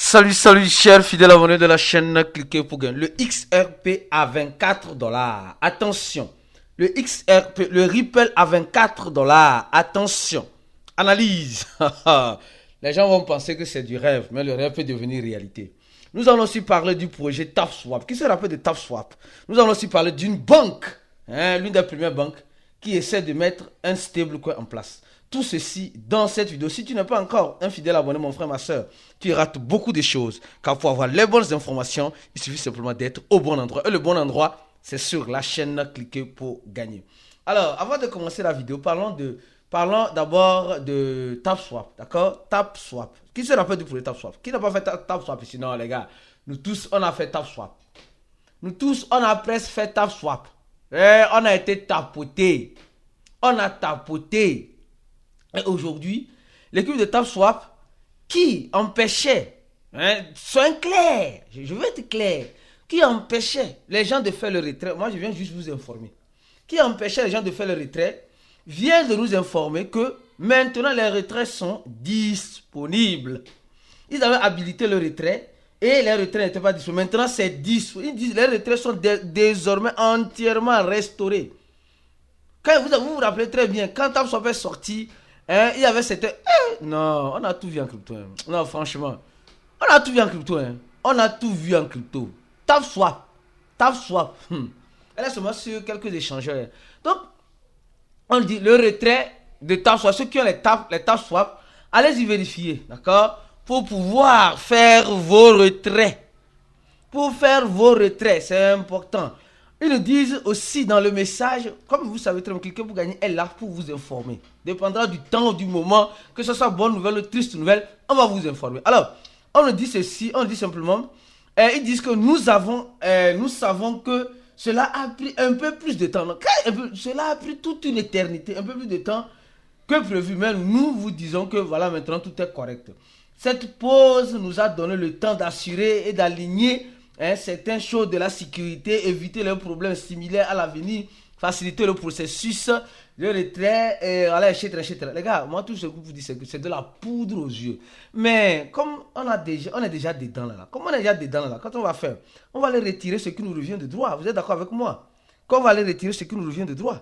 Salut, chers fidèles abonnés de la chaîne, cliquez pour gagner. Le XRP à 24 dollars. Attention. Le XRP, le Ripple à 24 dollars. Attention. Analyse. Les gens vont penser que c'est du rêve, mais le rêve peut devenir réalité. Nous allons aussi parler du projet TapSwap. Qui se rappelle de TapSwap? Nous allons aussi parler d'une banque, l'une des premières banques qui essaie de mettre un stablecoin en place. Tout ceci dans cette vidéo. Si tu n'es pas encore un fidèle abonné, mon frère, ma soeur, tu rates beaucoup de choses. Car pour avoir les bonnes informations, il suffit simplement d'être au bon endroit. Et le bon endroit, c'est sur la chaîne Cliquez pour gagner. Alors, avant de commencer la vidéo, parlons d'abord de TapSwap. D'accord? TapSwap. Qui se rappelle du projet TapSwap? Qui n'a pas fait TapSwap ici? Non, les gars. Nous tous, on a fait TapSwap. Nous tous, on a presque fait TapSwap. On a été tapoté. On a tapoté. Et aujourd'hui, l'équipe de TapSwap qui empêchait, soyons clairs, je veux être clair, qui empêchait les gens de faire le retrait, moi je viens juste vous informer, qui empêchait les gens de faire le retrait, vient de nous informer que maintenant les retraits sont disponibles. Ils avaient habilité le retrait et les retraits n'étaient pas disponibles. Maintenant c'est disponible. Ils disent les retraits sont désormais entièrement restaurés. Quand vous rappelez très bien, quand TapSwap est sorti, il y avait cette... non, on a tout vu en crypto. Non, franchement. On a tout vu en crypto. On a tout vu en crypto. TapSwap. TapSwap. Elle est seulement sur quelques échangeurs. Donc, on dit le retrait de TapSwap. Ceux qui ont les TapSwap, allez-y vérifier. D'accord? Pour pouvoir faire vos retraits. Pour faire vos retraits, c'est important. Ils nous disent aussi dans le message, comme vous savez très bien, cliquez pour gagner est là pour vous informer. Dépendra du temps, du moment, que ce soit bonne nouvelle ou triste nouvelle, on va vous informer. Alors, on nous dit ceci, on dit simplement, ils disent que nous savons que cela a pris un peu plus de temps. Donc, cela a pris toute une éternité, un peu plus de temps que prévu. Mais nous vous disons que voilà, maintenant tout est correct. Cette pause nous a donné le temps d'assurer et d'aligner certaines choses de la sécurité, éviter les problèmes similaires à l'avenir, faciliter le processus de retrait, etc. Les gars, moi tout ce que vous dites, c'est que c'est de la poudre aux yeux. Mais comme on est déjà dedans là, quand on va faire, on va aller retirer ce qui nous revient de droit. Vous êtes d'accord avec moi? Quand on va aller retirer ce qui nous revient de droit.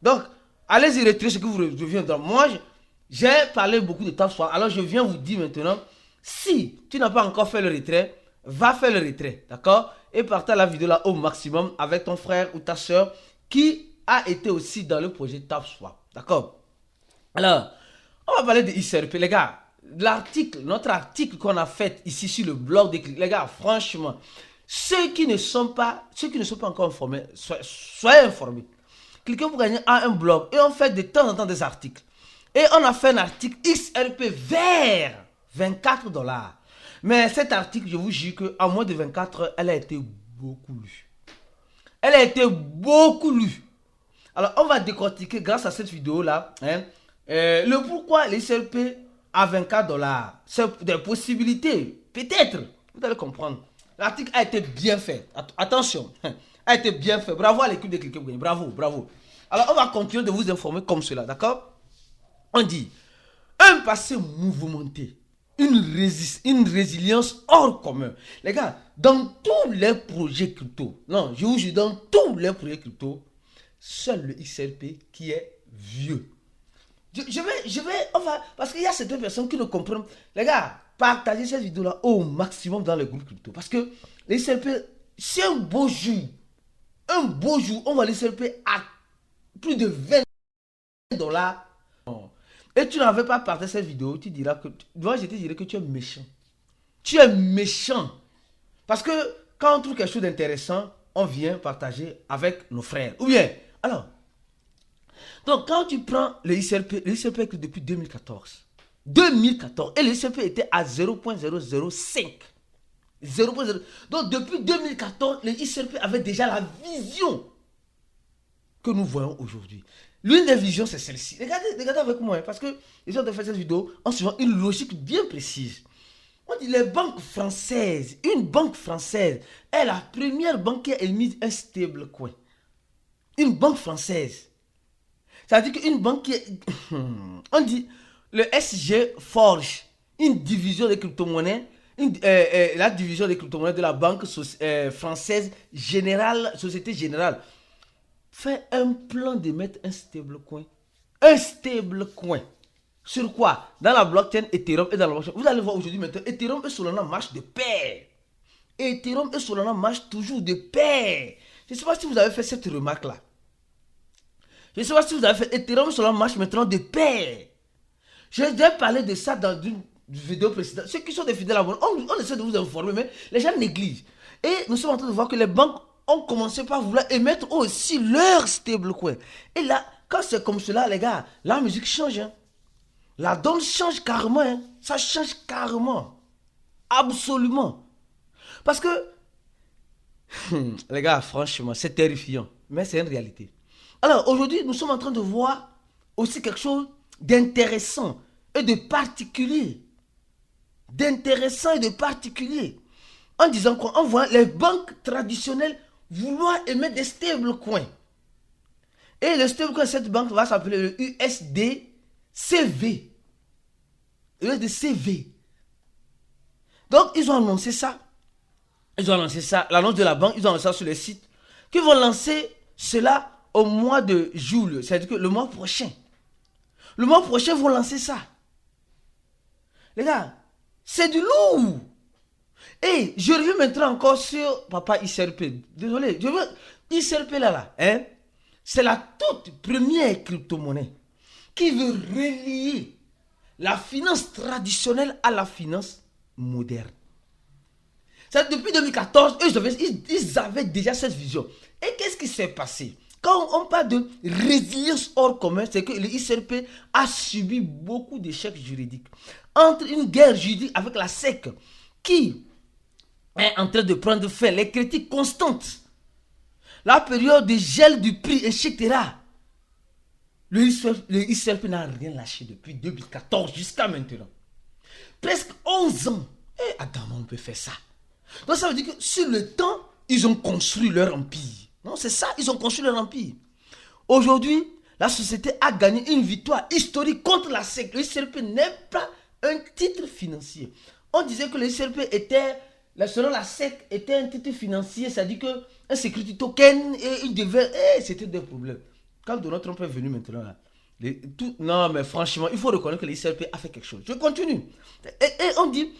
Donc, allez-y retirer ce qui vous revient de droit. Moi, j'ai parlé beaucoup de TapSwap. Alors, je viens vous dire maintenant, si tu n'as pas encore fait le retrait, va faire le retrait, d'accord? Et partage la vidéo là au maximum avec ton frère ou ta soeur qui a été aussi dans le projet TapSwap, d'accord? Alors, on va parler de XRP, les gars. Notre article qu'on a fait ici sur le blog des clics, les gars, franchement, ceux qui ne sont pas encore informés, soyez informés. Cliquez pour gagner à un blog et on fait de temps en temps des articles. Et on a fait un article XRP vers 24 dollars. Mais cet article, je vous jure qu'en moins de 24 heures, elle a été beaucoup lue. Elle a été beaucoup lue. Alors, on va décortiquer grâce à cette vidéo-là le pourquoi les CLP à 24 dollars. C'est des possibilités. Peut-être. Vous allez comprendre. L'article a été bien fait. Attention. A été bien fait. Bravo à l'équipe de Cliquez pour gagner. Bravo, bravo. Alors, on va continuer de vous informer comme cela. D'accord? On dit un passé mouvementé. Une résilience hors commun. Les gars, dans tous les projets crypto, non, je vous jure, dans tous les projets crypto, seul le XRP qui est vieux. Parce qu'il y a certaines personnes qui ne comprennent. Les gars, partagez cette vidéo-là au maximum dans le groupe crypto. Parce que le XRP, c'est un beau jour. Un beau jour, on va le XRP à plus de 20 dollars. Et tu n'avais pas partagé cette vidéo, tu diras que... Moi, je te dirais que tu es méchant. Tu es méchant. Parce que quand on trouve quelque chose d'intéressant, on vient partager avec nos frères. Ou bien, alors... Donc, quand tu prends le XRP est depuis 2014. 2014. Et le XRP était à 0.005. 0.0. Donc, depuis 2014, le XRP avait déjà la vision que nous voyons aujourd'hui. L'une des visions, c'est celle-ci. Regardez avec moi, parce que les gens ont fait cette vidéo en suivant une logique bien précise. On dit les banques françaises, une banque française est la première banque qui a émis un stablecoin. Une banque française. Ça veut dire qu'une banque qui est... On dit le SG Forge, une division de crypto-monnaies, la division des crypto-monnaies de la banque française Générale, Société Générale, fait un plan de mettre un stablecoin. Un stablecoin. Sur quoi? Dans la blockchain Ethereum et dans la blockchain. Vous allez voir aujourd'hui maintenant, Ethereum et Solana marchent de pair. Ethereum et Solana marchent toujours de pair. Je ne sais pas si vous avez fait cette remarque-là. Je ne sais pas si vous avez fait Ethereum et Solana marchent maintenant de pair. Je vais parler de ça dans une vidéo précédente. Ceux qui sont des fidèles abonnés, on essaie de vous informer, mais les gens négligent. Et nous sommes en train de voir que les banques ont commencé par vouloir émettre aussi leur stablecoin. Et là, quand c'est comme cela, les gars, la musique change. Hein. La donne change carrément. Hein. Ça change carrément. Absolument. Parce que, les gars, franchement, c'est terrifiant. Mais c'est une réalité. Alors, aujourd'hui, nous sommes en train de voir aussi quelque chose d'intéressant et de particulier. D'intéressant et de particulier. En disant qu'on voit les banques traditionnelles vouloir émettre des stablecoins. Et le stablecoin de cette banque va s'appeler le USDCV. USDCV. Donc, ils ont annoncé ça. Ils ont annoncé ça, l'annonce de la banque, ils ont annoncé ça sur le site, qu'ils vont lancer cela au mois de juillet, c'est-à-dire que le mois prochain. Le mois prochain, ils vont lancer ça. Les gars, c'est du lourd. Et je reviens maintenant encore sur Papa ICRP. Désolé, je veux ICRP là, hein. C'est la toute première crypto-monnaie qui veut relier la finance traditionnelle à la finance moderne. C'est depuis 2014, ils avaient déjà cette vision. Et qu'est-ce qui s'est passé? Quand on parle de résilience hors commun, c'est que le ICRP a subi beaucoup d'échecs juridiques. Entre une guerre juridique avec la SEC, qui est en train de prendre fin, les critiques constantes, la période de gel du prix, etc. Le ICRP n'a rien lâché depuis 2014 jusqu'à maintenant. Presque 11 ans. Et Adam, on peut faire ça. Donc ça veut dire que sur le temps, ils ont construit leur empire. Non, c'est ça, ils ont construit leur empire. Aujourd'hui, la société a gagné une victoire historique contre la SEC. Le ICRP n'est pas un titre financier. On disait que le ICRP était, selon la SEC, était un titre financier, c'est-à-dire qu'un security token, et il devait... c'était des problèmes. Quand Donald Trump est venu maintenant, là, non, mais franchement, il faut reconnaître que le ICRP a fait quelque chose. Je continue. Et on dit...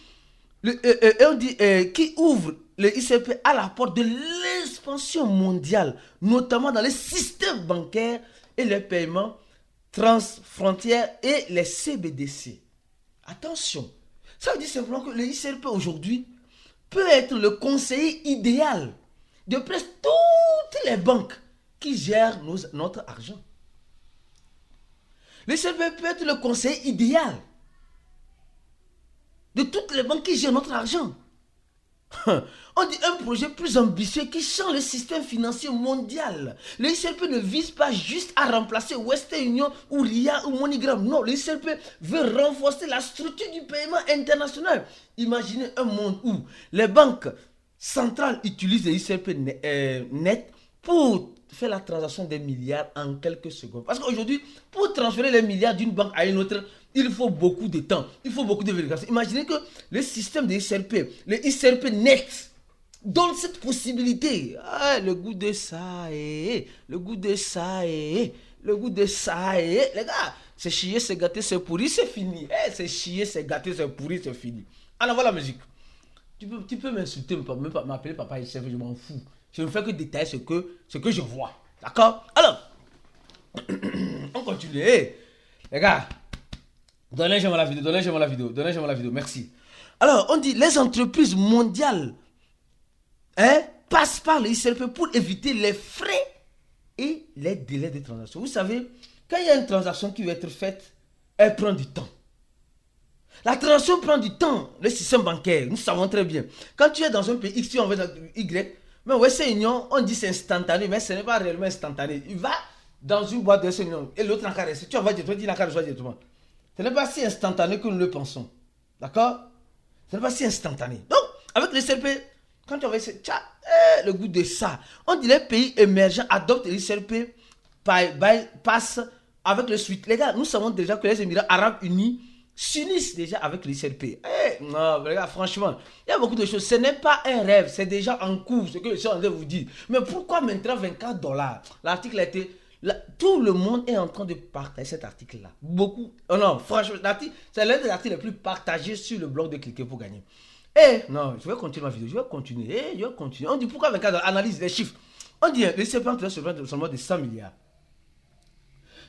qui ouvre le ICRP à la porte de l'expansion mondiale, notamment dans les systèmes bancaires et les paiements transfrontières et les CBDC. Attention, ça veut dire simplement que le ICRP aujourd'hui peut être le conseiller idéal de presque toutes les banques qui gèrent notre argent. Le ICRP peut être le conseiller idéal de toutes les banques qui gèrent notre argent. On dit un projet plus ambitieux qui change le système financier mondial. Le ICRP ne vise pas juste à remplacer Western Union ou RIA ou MoneyGram. Non, le ICRP veut renforcer la structure du paiement international. Imaginez un monde où les banques centrales utilisent le ICRP net pour faire la transaction des milliards en quelques secondes. Parce qu'aujourd'hui, pour transférer les milliards d'une banque à une autre, il faut beaucoup de temps, il faut beaucoup de vérification. Imaginez que le système de ICRP, le ICRP net, donne cette possibilité. Ah, le goût de ça, le goût de ça, le goût de ça, les gars, c'est chier, c'est gâter, c'est pourri, c'est fini. C'est chier, c'est gâter, c'est pourri, c'est fini. En avant la musique. Tu peux m'insulter, m'appeler Papa ICRP, je m'en fous. Je ne fais que détailler ce que je vois. D'accord? Alors, on continue. Les gars, donnez j'aime la vidéo, merci. Alors, on dit les entreprises mondiales passent par le ICRP pour éviter les frais et les délais de transaction. Vous savez, quand il y a une transaction qui va être faite, elle prend du temps. La transaction prend du temps, le système bancaire, nous savons très bien. Quand tu es dans un pays X, tu en vas dans Y, mais Western Union, on dit c'est instantané, mais ce n'est pas réellement instantané. Il va dans une boîte de Western Union et l'autre n'a qu'à rester. Tu en vas directement, il n'a qu'à recevoir directement. Ce n'est pas si instantané que nous le pensons. D'accord? Ce n'est pas si instantané. Donc, avec le ICRP, quand tu vas essayer, le goût de ça. On dit les pays émergents adoptent le ICRP, passent avec le SWIFT. Les gars, nous savons déjà que les Émirats Arabes Unis s'unissent déjà avec l'ICLP. Non, les gars, franchement, il y a beaucoup de choses. Ce n'est pas un rêve, c'est déjà en cours, ce que je suis en train de vous dire. Mais pourquoi maintenant 24 dollars? L'article a été... tout le monde est en train de partager cet article-là. Beaucoup. Oh non, franchement, c'est l'un des articles les plus partagés sur le blog de Cliquer pour gagner. Non, je vais continuer ma vidéo. Je vais continuer. On dit pourquoi 24 dollars? Analyse les chiffres. On dit, les CFA seulement de 100 milliards.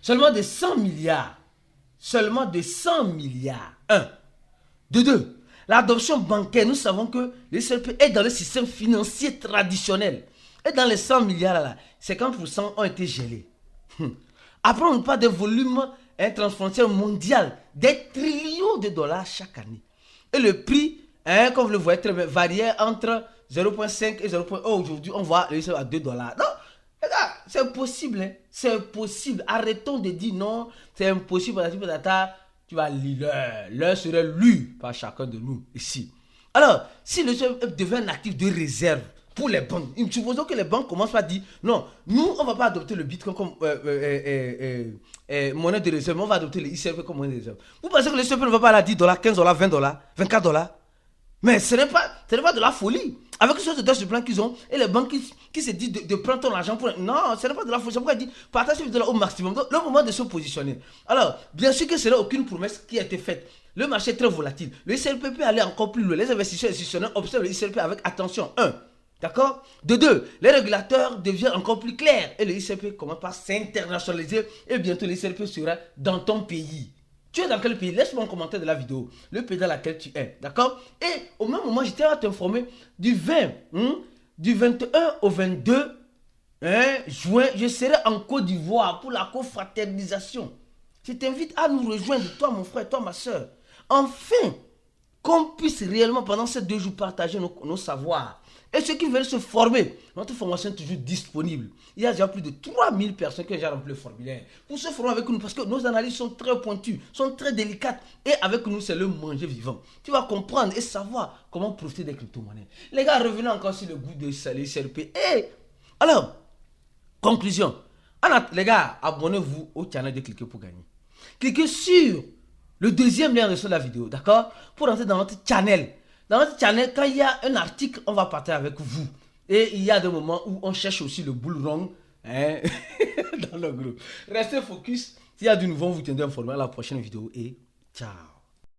Seulement de 100 milliards. Seulement de 100 milliards. De deux, l'adoption bancaire. Nous savons que le CLP est dans le système financier traditionnel. Et dans les 100 milliards, là, 50% ont été gelés. Après, on parle de volume transfrontière mondial, des trillions de dollars chaque année. Et le prix, comme vous le voyez très bien, variait entre 0,5 et 0,1. Aujourd'hui, on voit le à 2 dollars. Non, les gars, c'est possible. Hein? C'est possible. Arrêtons de dire non, c'est impossible. Tu vas lire. L'heure serait lue par chacun de nous ici. Alors, si le chef devient un actif de réserve pour les banques, supposons que les banques commencent par dire non, nous, on ne va pas adopter le Bitcoin comme monnaie de réserve, mais on va adopter le ICLP comme monnaie de réserve. Vous pensez que le CLP ne va pas à 10 dollars, 15 dollars, 20 dollars, 24 dollars? Mais ce n'est pas de la folie. Avec ce de plan qu'ils ont, et les banques qui se disent de prendre ton argent pour... Non, ce n'est pas de la folie. C'est pourquoi ils disent partage ce au maximum. Donc, le moment de se positionner. Alors, bien sûr que ce n'est aucune promesse qui a été faite. Le marché est très volatile. Le ICLP peut aller encore plus loin. Les investisseurs institutionnels observent le ICLP avec attention. D'accord? De deux, les régulateurs deviennent encore plus clairs. Et le ICLP commence par s'internationaliser. Et bientôt, le ICLP sera dans ton pays. Tu es dans quel pays? Laisse-moi un commentaire de la vidéo. Le pays dans lequel tu es. D'accord? Et au même moment, j'étais à t'informer du 21 au 22 juin, je serai en Côte d'Ivoire pour la confraternisation. Je t'invite à nous rejoindre, toi mon frère, toi ma soeur. Enfin, qu'on puisse réellement pendant ces 2 jours partager nos savoirs. Et ceux qui veulent se former, notre formation est toujours disponible. Il y a déjà plus de 3000 personnes qui ont déjà rempli le formulaire pour se former avec nous parce que nos analyses sont très pointues, sont très délicates. Et avec nous, c'est le manger vivant. Tu vas comprendre et savoir comment profiter des crypto-monnaies. Les gars, revenons encore sur le goût de l'ICLP. Alors, conclusion. Les gars, abonnez-vous au channel de Cliquer pour gagner. Cliquez sur le deuxième lien de la vidéo, d'accord? Pour entrer dans notre channel. Dans notre channel, quand il y a un article, on va partager avec vous. Et il y a des moments où on cherche aussi le bull run dans le groupe. Restez focus. S'il y a du nouveau, on vous tiendra informé à la prochaine vidéo et ciao.